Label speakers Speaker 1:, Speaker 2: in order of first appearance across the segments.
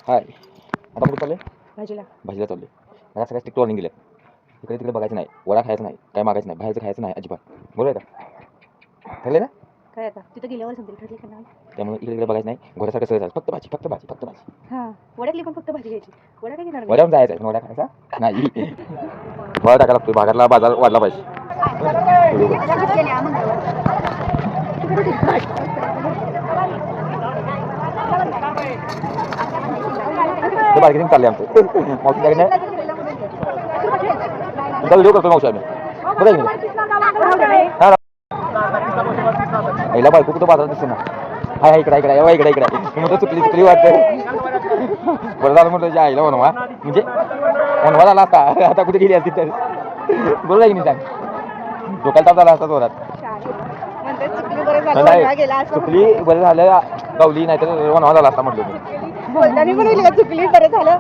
Speaker 1: हाय, आता कुठे चालले?
Speaker 2: भाजीला
Speaker 1: चालले. मला सगळ्या स्ट्रिक्ट वॉर्निंग दिलं. इकडे तिकडे बघायचं नाही, वडा खायचा नाही, काय मागायचं नाही, बाहेरचं खायचं नाही अजिबात. बरोबर का? ठरले ना?
Speaker 2: काय आता तिथं गेल्यावर समजेल ठरले का नाही.
Speaker 1: त्यामुळे इकडे तिकडे बघायचं नाही, घोड्यासारखं सहज फक्त भाजी फक्त भाजी फक्त भाजी.
Speaker 2: हां वड्यातली पण फक्त भाजी घ्यायची. वडा काय घेणार
Speaker 1: वड्यावर जायचं आहे, वडा खायचा नाही. वडा टाकायला लागतो, भागातला बाजार वाढला पाहिजे. ते मार्केटिंग चालले आमचं. मावशी नाही तुमचा व्हिडिओ करतो मावशी आम्ही. बरं आहे की नाही? हां पहिला बायको कुठं बाजारात दिसते ना. हाय इकडे इकडे इकडे इकडे म्हणतो चुकली वाटते. बरं झालं म्हटलं आईला म्हणवा म्हणजे म्हणवा झाला असता, आता कुठे गेली असती तर. बरोबर आहे की नाही सांग? डोक्याला ताप झाला असता जोरात. चुकली बरं झालं गावली, नाही तर वनवा झाला असता म्हटलं मी.
Speaker 2: चुकली बरं झालं.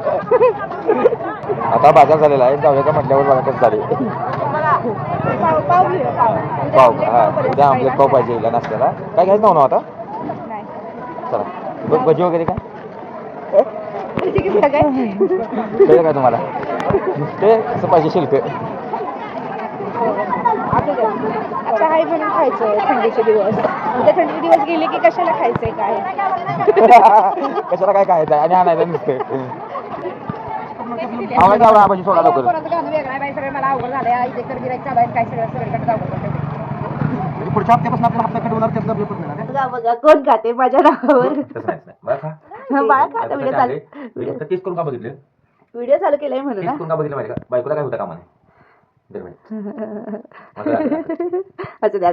Speaker 1: आता बाजार झालेला आहे, जाऊया का म्हटल्यावर बघा कसं झाले. पाव हा उद्या आमच्यात पाव पाहिजे हिला नाश्त्याला. काय घ्यायचं नव्हतं आता? चला भजी वगैरे काय कळलं काय तुम्हाला? ते कसं पाहिजे शिल्क.
Speaker 2: आता आहे म्हणून खायचं थंडीचे दिवस. उद्या थंडीचे दिवस गेले की कशाला खायचंय काय.
Speaker 1: कशाला काय खायचं आणि आणायचं नुसतं. आवाज भजी सोडा लवकर.
Speaker 2: मला अवघड झालंय इथे तर गिराईक चालू आहे काय सगळीकडे जाऊ.
Speaker 1: पुढच्या हप्त्यापासून आपला हप्ता कडवणार त्यातला आपलं पण
Speaker 2: बघा बघा कोण खाते माझ्या नावावर. बाळा खा व्हिडिओ चालू.
Speaker 1: तीच करून का बघितले?
Speaker 2: व्हिडिओ चालू केलाय म्हणून
Speaker 1: करून का बघितलं माहिती का? बायकोला काय होतं कामाने.
Speaker 2: असू द्या असू द्या.